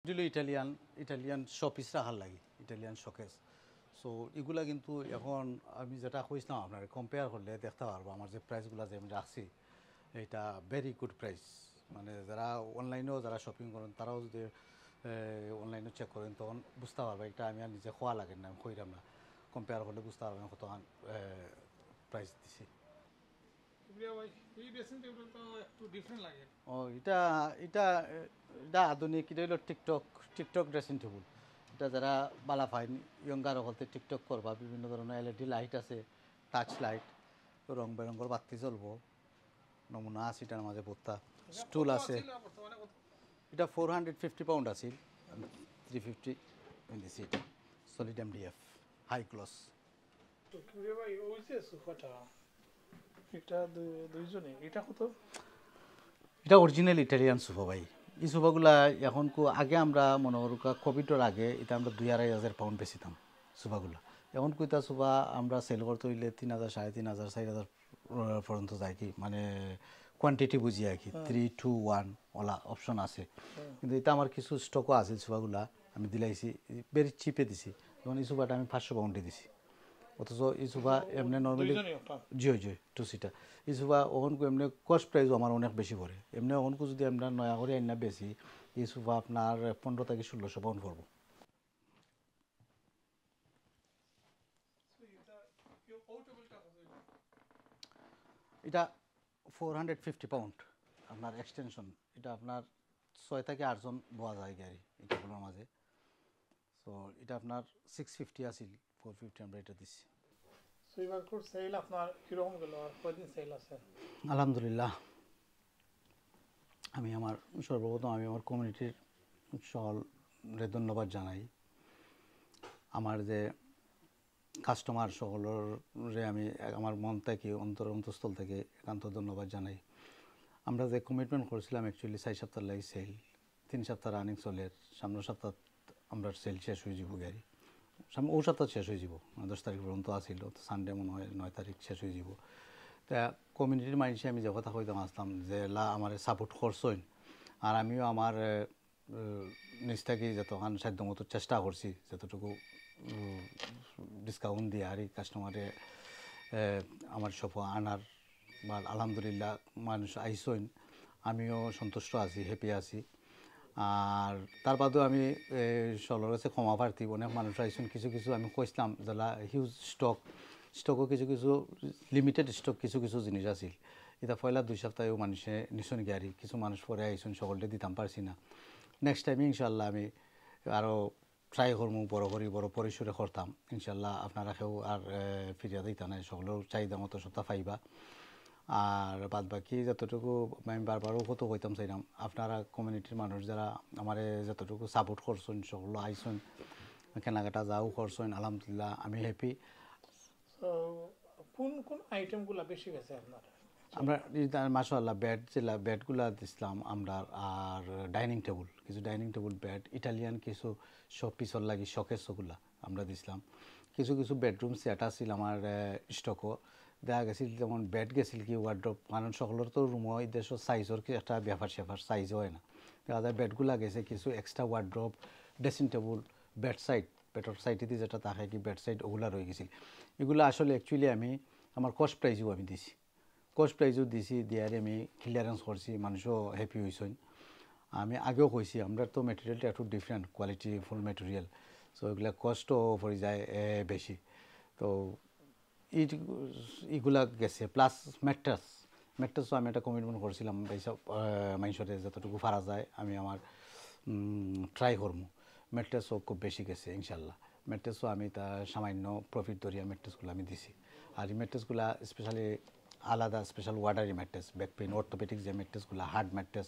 দিলো Italian Italian showpiece রাখার লাগে ইটালিয়ান শোকেস। সো এগুলা কিন্তু এখন আমি যেটা কইছিলাম আপনার কম্পেয়ার করলে দেখতে পারবো আমার যে প্রাইসগুলো যে আমি রাখছি এটা ভেরি গুড প্রাইস। মানে যারা অনলাইনেও যারা শপিং করেন তারাও যদি অনলাইনে চেক করেন তখন বুঝতে পারবে এটা আমি আর নিজে খোয়া লাগে না, আমি কইরাম না, কম্পেয়ার করলে বুঝতে পারবেন কত প্রাইস দিছি। ও এটা এটা এটা আধুনিক, এটা হলো টিকটক টিকটক ড্রেসিং টেবিল। এটা যারা বালা ফাইন ইয়ঙ্গার হলতে টিকটক করবা, বিভিন্ন ধরনের এলইডি লাইট আছে, টাচ লাইট, রং বেরঙ্গর বাতি জ্বলবো, নমুনা আছে এটার মাঝে ভর্তা, স্টুল আছে। এটা 450 পাউন্ড আছে, 350 দিছি। এটা সলিড এমডিএফ হাই ক্লস। এটা অরিজিনাল ইটালিয়ান সোফা ভাই। এই সোফাগুলা এখন আগে আমরা মনে করুকা কোভিডের আগে এটা আমরা 2-2.5 হাজার পাউন্ড বেচিতাম সোফাগুলা। এখন কইতা সোফা আমরা সেল করতে হইলে 3,000, 3,500, 4,000 পর্যন্ত যায়, কি মানে কোয়ান্টিটি বুঝি আর কি 3-2-1 ওলা অপশন আছে। কিন্তু এটা আমার কিছু স্টকও আছে সোফাগুলা, আমি দিলাইছি ভেরি চিপে দিছি। যেমন এই সোফাটা আমি 500 পাউন্ডে দিছি, অথচ এই সোফা এমনি নর্মালি জি জি 2 সিটার এই সোফা ওখানকু এমনি কস্ট প্রাইসও আমার অনেক বেশি পড়ে। এমনি ওখানকু যদি আমরা নয়া করে আইনা বেশি এই সোফা আপনার 15 থেকে 1600 পাউন্ড পড়বো। এটা 450 পাউন্ড আপনার এক্সটেনশন। এটা আপনার 6 থেকে 8 জন বোয়া যায় গাড়ি এটাগুলোর মাঝে। সো এটা আপনার 650 আছিল, 450 আমরা এটা দিচ্ছি। আলহামদুলিল্লাহ, আমি আমার সর্বপ্রথম আমি আমার কমিউনিটির সকলরে ধন্যবাদ জানাই। আমার যে কাস্টমার সকলের আমি আমার মন থেকে অন্তঃস্থল থেকে একান্ত ধন্যবাদ জানাই। আমরা যে কমিটমেন্ট করেছিলাম অ্যাকচুয়ালি 4 সপ্তাহ লাগে সেল, 3 সপ্তাহ রানিং চলের, সামনের সপ্তাহ আমরা সেল শেষ হয়ে যাব গাড়ি, সামনে ও সপ্তাহ শেষ হয়ে যাব, 10 তারিখ পর্যন্ত আসিল, সানডে মনে হয় 9 তারিখ শেষ হয়ে যাব। তা কমিউনিটির মানুষে আমি যে কথা কইতাম আসতাম যে লা আমার সাপোর্ট করছেন, আর আমিও আমার নিজ থেকে যতক্ষণ সাধ্য মতো চেষ্টা করছি যতটুকু ডিসকাউন্ট দিয়ে আর কাস্টমারে আমার সব আনার। বা আলহামদুলিল্লাহ মানুষ আইসইন, আমিও সন্তুষ্ট আছি, হ্যাপি আছি। আর তার বাদেও আমি সকলের কাছে ক্ষমা প্রার্থী, অনেক মানুষ আইসুন, কিছু কিছু আমি কইসলাম যারা হিউজ স্টকও কিছু কিছু লিমিটেড স্টক কিছু কিছু জিনিস আছিল। এটা পয়লা 2 সপ্তাহেও মানুষে নিশন গাড়ি, কিছু মানুষ পরে আইসুন, সকলকে দিতাম পারছি না। নেক্সট টাইমে ইনশাল্লাহ আমি আরও ট্রাই করবো, বড় করি বড় পরিসরে করতাম ইনশাল্লাহ। আপনারা কেউ আর ফিরিয়া দিতা নাই, সকলের চাহিদা মতো সপ্তাহ পাইবা। আর বাদ বাকি যতটুকু আমি বারবারও কত কইতাম চাইলাম, আপনারা কমিউনিটির মানুষ যারা আমার যতটুকু সাপোর্ট করছেন, সকল আইসন কেনাকাটা যাও করছেন, আলহামদুলিল্লাহ আমি হ্যাপি। কোন কোন আইটেমগুলো বেশি গেছে আপনার? আমরা মাশাআল্লাহ বেডগুলা দিছিলাম আমরা, আর ডাইনিং টেবিল, কিছু ডাইনিং টেবিল বেড, ইটালিয়ান কিছু শোপিসর লাগি শোকেসগুলা আমরা দিছিলাম। কিছু কিছু বেডরুম সেট আছিল আমার স্টকও, দেখা গেছিল যেমন বেড গেছিল কি ওয়ার্ড্রপ, কারণ সকলের তো রুম হয় দেশের সাইজের কি একটা ব্যাপার স্যাপার সাইজ হয় না, দেখা যায় বেডগুলা গেছে কিছু extra wardrobe, dressing table, bed side, বেডর সাইডে যেটা থাকে কি বেড সাইড ওগুলা রয়ে গেছিল। এগুলো আসলে অ্যাকচুয়ালি আমি আমার কস্ট প্রাইজও আমি দিছি, কস্ট প্রাইজও দিছি, দিয়ারে আমি ক্লিয়ারেন্স করছি, মানুষও হ্যাপি হয়েছেন। আমি আগেও কইছি আমরা তো মেটেরিয়ালটা একটু different quality full material, so এগুলা কস্টও পড়ে যায় বেশি। তো এইগুলা গেছে প্লাস ম্যাট্রেসও আমি একটা কমিটমেন্ট করছিলাম এইসব মানুষের যতটুকু পারা যায় আমি আমার ট্রাই করবো। ম্যাট্রেসও খুব বেশি গেছে ইনশাল্লাহ, ম্যাট্রেসও আমি তা সামান্য প্রফিট ধরিয়া ম্যাট্রেসগুলো আমি দিছি। আর এই ম্যাট্রেসগুলো স্পেশালি আলাদা special watery mattress, back pain orthopaedic যে ম্যাট্রেসগুলো, হার্ড ম্যাট্রেস